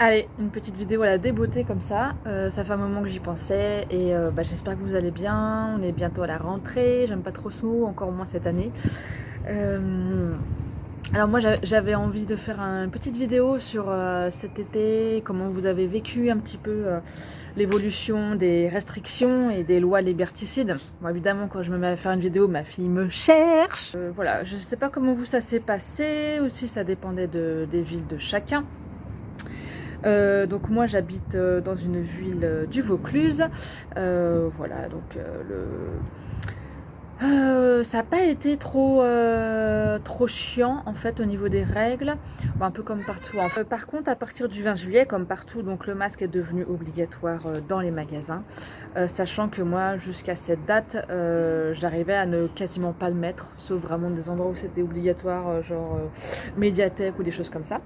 Allez, une petite vidéo à la débeauté comme ça. Ça fait un moment que j'y pensais et j'espère que vous allez bien. On est bientôt à la rentrée. J'aime pas trop ce mot, encore moins cette année. Alors moi j'avais envie de faire une petite vidéo sur cet été, comment vous avez vécu un petit peu l'évolution des restrictions et des lois liberticides. Bon, évidemment quand je me mets à faire une vidéo, ma fille me cherche. Voilà, je sais pas comment vous ça s'est passé, aussi ça dépendait des villes de chacun. Donc moi j'habite dans une ville du Vaucluse. Voilà, donc ça n'a pas été trop chiant en fait au niveau des règles, bon, un peu comme partout. Par contre à partir du 20 juillet comme partout, donc le masque est devenu obligatoire dans les magasins, sachant que moi jusqu'à cette date j'arrivais à ne quasiment pas le mettre, sauf vraiment des endroits où c'était obligatoire, genre médiathèque ou des choses comme ça.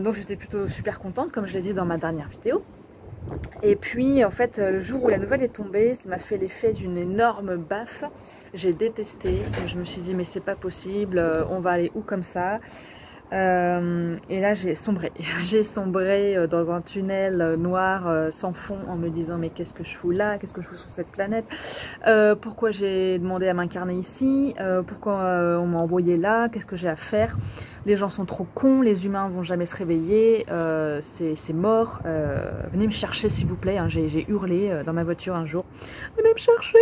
Donc j'étais plutôt super contente comme je l'ai dit dans ma dernière vidéo. Et puis en fait le jour où la nouvelle est tombée, ça m'a fait l'effet d'une énorme baffe. J'ai détesté, je me suis dit mais c'est pas possible, on va aller où comme ça. Et là j'ai sombré, j'ai sombré dans un tunnel noir sans fond en me disant mais qu'est-ce que je fous là, qu'est-ce que je fous sur cette planète, pourquoi j'ai demandé à m'incarner ici, pourquoi on m'a envoyé là, qu'est-ce que j'ai à faire, les gens sont trop cons, les humains vont jamais se réveiller, c'est mort, venez me chercher s'il vous plaît, hein. J'ai hurlé dans ma voiture un jour, venez me chercher.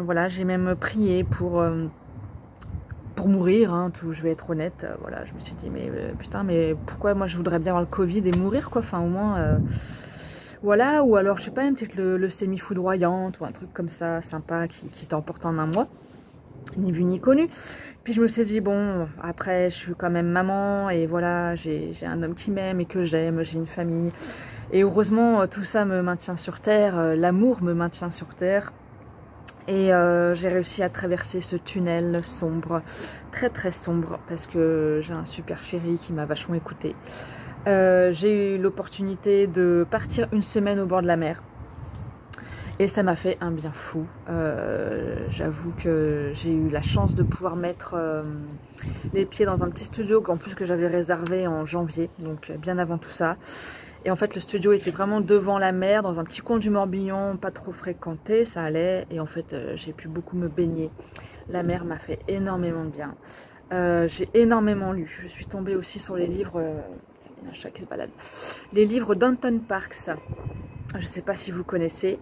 Voilà, j'ai même prié pour pour mourir, hein, je vais être honnête. Voilà, je me suis dit, mais putain, mais pourquoi moi je voudrais bien avoir le Covid et mourir, quoi. Enfin, au moins, voilà, ou alors, je sais pas, peut-être le semi-foudroyante ou un truc comme ça, sympa, qui t'emporte en un mois. Ni vu ni connu. Puis je me suis dit, bon, après, je suis quand même maman, et voilà, j'ai un homme qui m'aime et que j'aime, j'ai une famille. Et heureusement, tout ça me maintient sur terre, l'amour me maintient sur terre. Et j'ai réussi à traverser ce tunnel sombre, très très sombre, parce que j'ai un super chéri qui m'a vachement écoutée. J'ai eu l'opportunité de partir une semaine au bord de la mer. Et ça m'a fait un bien fou. J'avoue que j'ai eu la chance de pouvoir mettre les pieds dans un petit studio, en plus que j'avais réservé en janvier, donc bien avant tout ça. Et en fait, le studio était vraiment devant la mer, dans un petit coin du Morbihan, pas trop fréquenté, ça allait. Et en fait, j'ai pu beaucoup me baigner. La mer m'a fait énormément de bien. J'ai énormément lu. Je suis tombée aussi sur les livres... il y a un chat qui se balade. Les livres d'Anton Parks. Je ne sais pas si vous connaissez.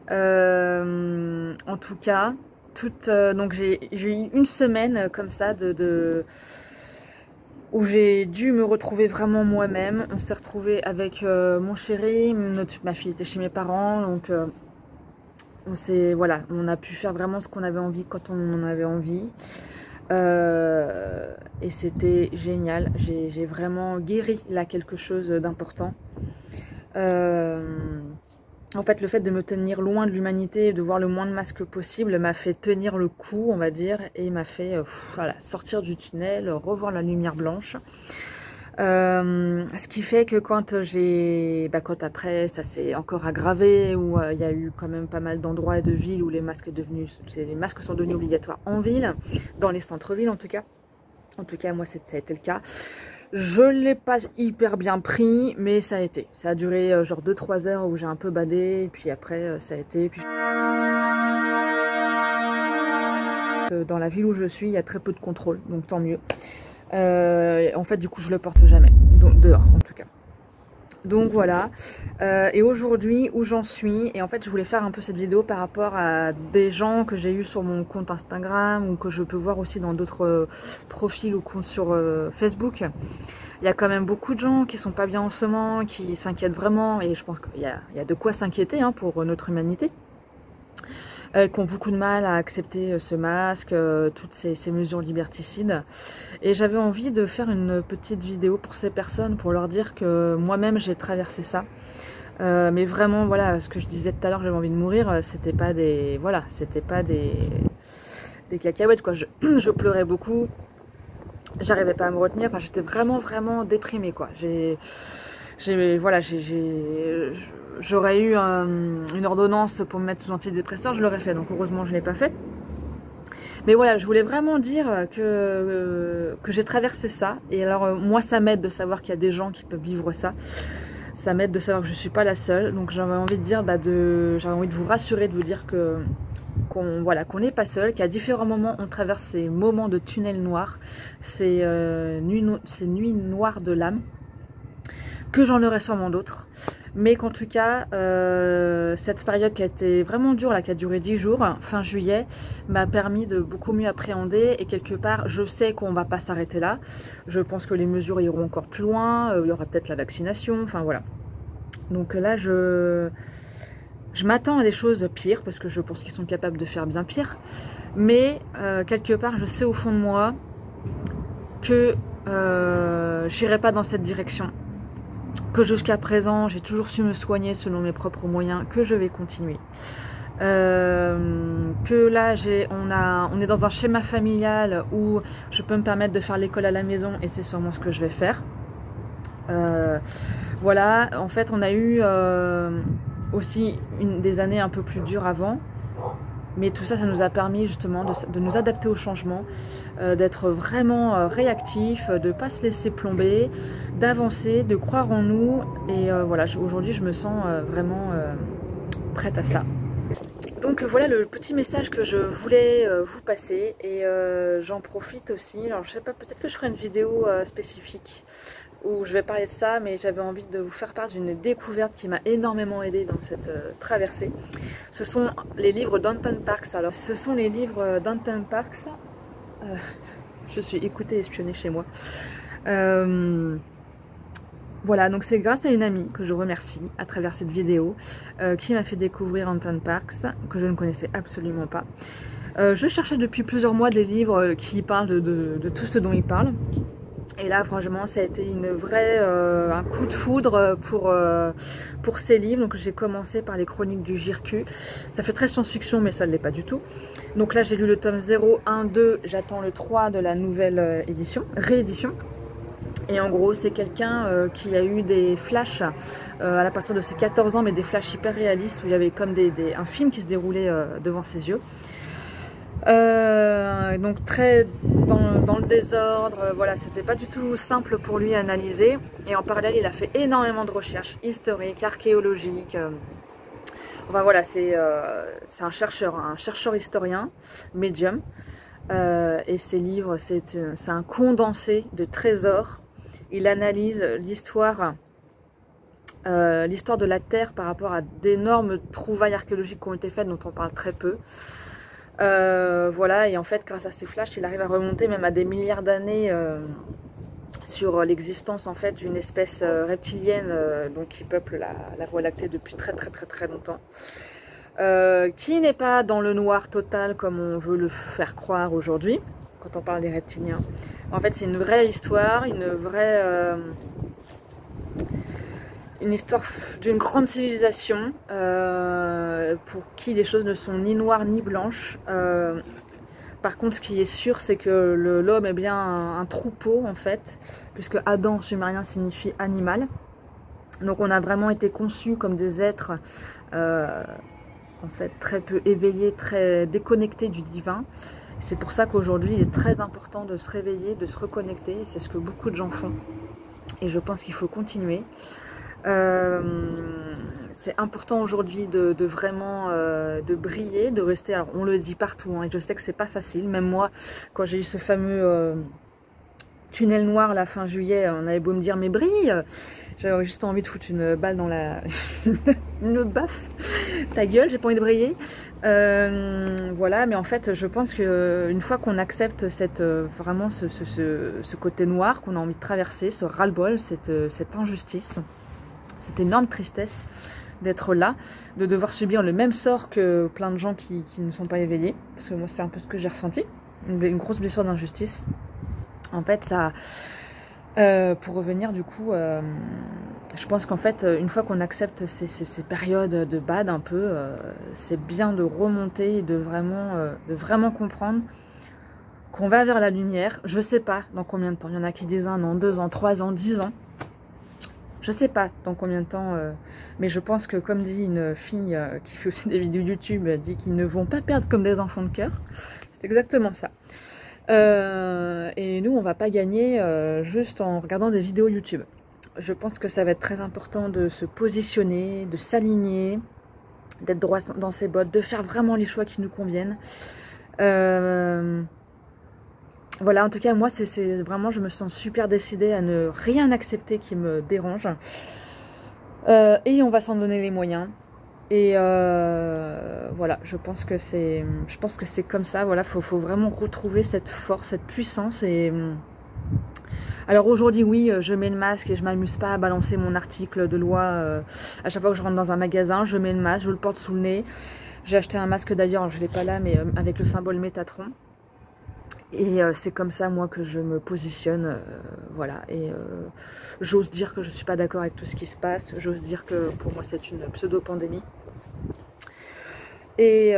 En tout cas, donc j'ai eu une semaine comme ça où j'ai dû me retrouver vraiment moi-même. On s'est retrouvé avec mon chéri, ma fille était chez mes parents, donc voilà, on a pu faire vraiment ce qu'on avait envie quand on en avait envie. Et c'était génial. J'ai vraiment guéri là quelque chose d'important. En fait, le fait de me tenir loin de l'humanité et de voir le moins de masques possible m'a fait tenir le coup, on va dire, et m'a fait voilà, sortir du tunnel, revoir la lumière blanche. Ce qui fait que quand quand après ça s'est encore aggravé, où il y a eu quand même pas mal d'endroits et de villes où les masques sont devenus obligatoires en ville, dans les centres-villes en tout cas. En tout cas, moi ça a été le cas. Je ne l'ai pas hyper bien pris, mais ça a été. Ça a duré genre 2-3 heures où j'ai un peu badé, et puis après ça a été. Puis... Dans la ville où je suis, il y a très peu de contrôle, donc tant mieux. En fait, du coup, je le porte jamais, donc, dehors en tout cas. Donc voilà, et aujourd'hui où j'en suis, et en fait je voulais faire un peu cette vidéo par rapport à des gens que j'ai eu sur mon compte Instagram ou que je peux voir aussi dans d'autres profils ou comptes sur Facebook. Il y a quand même beaucoup de gens qui sont pas bien en ce moment, qui s'inquiètent vraiment, et je pense qu'il y a de quoi s'inquiéter hein, pour notre humanité. Qui ont beaucoup de mal à accepter ce masque, toutes ces mesures liberticides. Et j'avais envie de faire une petite vidéo pour ces personnes, pour leur dire que moi-même j'ai traversé ça. Mais vraiment, voilà, ce que je disais tout à l'heure, j'avais envie de mourir, c'était pas des... Voilà, c'était pas des cacahuètes, quoi. Je pleurais beaucoup, j'arrivais pas à me retenir, enfin j'étais vraiment, vraiment déprimée, quoi. J'aurais eu une ordonnance pour me mettre sous antidépresseur, je l'aurais fait, donc heureusement je ne l'ai pas fait. Mais voilà, je voulais vraiment dire que j'ai traversé ça. Et alors moi ça m'aide de savoir qu'il y a des gens qui peuvent vivre ça. Ça m'aide de savoir que je ne suis pas la seule. Donc j'avais envie de dire, j'avais envie de vous rassurer, de vous dire qu'on n'est pas seul, qu'à différents moments on traverse ces moments de tunnel noir, ces nuits noires de l'âme, que j'en aurai sûrement d'autres. Mais qu'en tout cas, cette période qui a été vraiment dure, là, qui a duré 10 jours, fin juillet, m'a permis de beaucoup mieux appréhender. Et quelque part, je sais qu'on ne va pas s'arrêter là. Je pense que les mesures iront encore plus loin. Il y aura peut-être la vaccination, enfin voilà. Donc là, je m'attends à des choses pires, parce que je pense qu'ils sont capables de faire bien pire. Mais quelque part, je sais au fond de moi que j'irai pas dans cette direction. Que jusqu'à présent j'ai toujours su me soigner selon mes propres moyens, que je vais continuer. Que là on est dans un schéma familial où je peux me permettre de faire l'école à la maison, et c'est sûrement ce que je vais faire. Voilà, en fait on a eu aussi des années un peu plus dures avant. Mais tout ça, ça nous a permis justement de nous adapter au changement, d'être vraiment réactifs, de ne pas se laisser plomber, d'avancer, de croire en nous. Et voilà, aujourd'hui, je me sens vraiment prête à ça. Donc voilà le petit message que je voulais vous passer. Et j'en profite aussi. Alors je sais pas, peut-être que je ferai une vidéo spécifique où je vais parler de ça, mais j'avais envie de vous faire part d'une découverte qui m'a énormément aidée dans cette traversée. Ce sont les livres d'Anton Parks. Alors, ce sont les livres d'Anton Parks. Je suis écoutée et espionnée chez moi. Voilà, donc c'est grâce à une amie que je remercie à travers cette vidéo qui m'a fait découvrir Anton Parks, que je ne connaissais absolument pas. Je cherchais depuis plusieurs mois des livres qui parlent de tout ce dont il parle. Et là, franchement, ça a été un coup de foudre pour ces livres. Donc j'ai commencé par les chroniques du JRQ. Ça fait très science-fiction, mais ça ne l'est pas du tout. Donc là, j'ai lu le tome 0, 1, 2. J'attends le 3 de la nouvelle réédition. Et en gros, c'est quelqu'un qui a eu des flashs à partir de ses 14 ans, mais des flashs hyper réalistes où il y avait comme un film qui se déroulait devant ses yeux. Donc très dans le désordre, voilà, c'était pas du tout simple pour lui à analyser. Et en parallèle, il a fait énormément de recherches historiques, archéologiques. Enfin voilà, c'est un chercheur historien, médium. Et ses livres, c'est un condensé de trésors. Il analyse l'histoire de la Terre par rapport à d'énormes trouvailles archéologiques qui ont été faites, dont on parle très peu. Voilà, et en fait, grâce à ces flashs, il arrive à remonter même à des milliards d'années sur l'existence en fait d'une espèce reptilienne donc qui peuple la Voie lactée depuis très longtemps. Qui n'est pas dans le noir total comme on veut le faire croire aujourd'hui quand on parle des reptiliens. En fait, c'est une vraie histoire, une histoire d'une grande civilisation pour qui les choses ne sont ni noires ni blanches. Par contre, ce qui est sûr, c'est que l'homme est bien un troupeau en fait, puisque Adam en sumérien signifie animal. Donc on a vraiment été conçus comme des êtres en fait très peu éveillés, très déconnectés du divin. C'est pour ça qu'aujourd'hui il est très important de se réveiller, de se reconnecter. C'est ce que beaucoup de gens font et je pense qu'il faut continuer. C'est important aujourd'hui de vraiment de briller, de rester, alors on le dit partout hein, et je sais que c'est pas facile, même moi quand j'ai eu ce fameux tunnel noir la fin juillet, on avait beau me dire mais brille, j'avais juste envie de foutre une balle dans la une baffe, ta gueule, j'ai pas envie de briller. Voilà, mais en fait je pense que une fois qu'on accepte vraiment ce côté noir qu'on a envie de traverser, ce ras-le-bol, cette injustice, cette énorme tristesse d'être là, de devoir subir le même sort que plein de gens qui ne sont pas éveillés, parce que moi c'est un peu ce que j'ai ressenti, une grosse blessure d'injustice. En fait ça, pour revenir du coup, je pense qu'en fait une fois qu'on accepte ces périodes de bad un peu, c'est bien de remonter et de vraiment comprendre qu'on va vers la lumière. Je sais pas dans combien de temps, il y en a qui disent 1 an, 2 ans, 3 ans, 10 ans. Je sais pas dans combien de temps, mais je pense que comme dit une fille qui fait aussi des vidéos YouTube, dit qu'ils ne vont pas perdre comme des enfants de cœur. C'est exactement ça. Et nous, on va pas gagner juste en regardant des vidéos YouTube. Je pense que ça va être très important de se positionner, de s'aligner, d'être droit dans ses bottes, de faire vraiment les choix qui nous conviennent. Voilà, en tout cas, moi, c'est vraiment, je me sens super décidée à ne rien accepter qui me dérange. Et on va s'en donner les moyens. Et voilà, je pense que c'est comme ça. Voilà, faut vraiment retrouver cette force, cette puissance. Et alors aujourd'hui, oui, je mets le masque et je m'amuse pas à balancer mon article de loi à chaque fois que je rentre dans un magasin. Je mets le masque, je le porte sous le nez. J'ai acheté un masque d'ailleurs, je l'ai pas là, mais avec le symbole Métatron. Et c'est comme ça, moi, que je me positionne, voilà, et j'ose dire que je ne suis pas d'accord avec tout ce qui se passe, j'ose dire que pour moi c'est une pseudo-pandémie. Et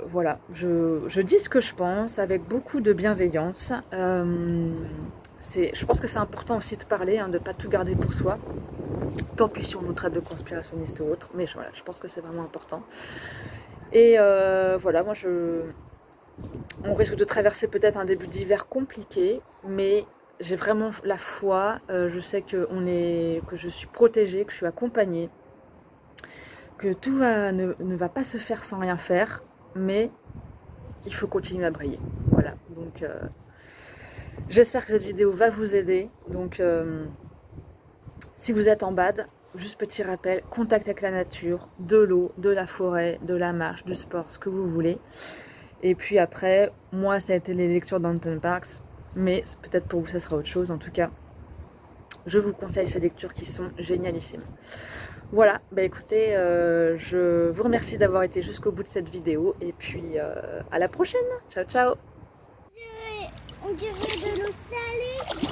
voilà, je dis ce que je pense avec beaucoup de bienveillance. Je pense que c'est important aussi de parler, hein, de ne pas tout garder pour soi. Tant pis si on nous traite de conspirationniste ou autre, mais voilà, je pense que c'est vraiment important. Et voilà, moi on risque de traverser peut-être un début d'hiver compliqué, mais j'ai vraiment la foi, je sais que je suis protégée, que je suis accompagnée, que tout ne va pas se faire sans rien faire, mais il faut continuer à briller. Voilà, donc j'espère que cette vidéo va vous aider. Donc si vous êtes en bad, juste petit rappel, contact avec la nature, de l'eau, de la forêt, de la marche, du sport, ce que vous voulez. Et puis après, moi ça a été les lectures d'Anton Parks, mais peut-être pour vous ça sera autre chose. En tout cas, je vous conseille ces lectures qui sont génialissimes. Voilà, bah écoutez, je vous remercie d'avoir été jusqu'au bout de cette vidéo et puis à la prochaine. Ciao ciao. On dirait de l'eau salée.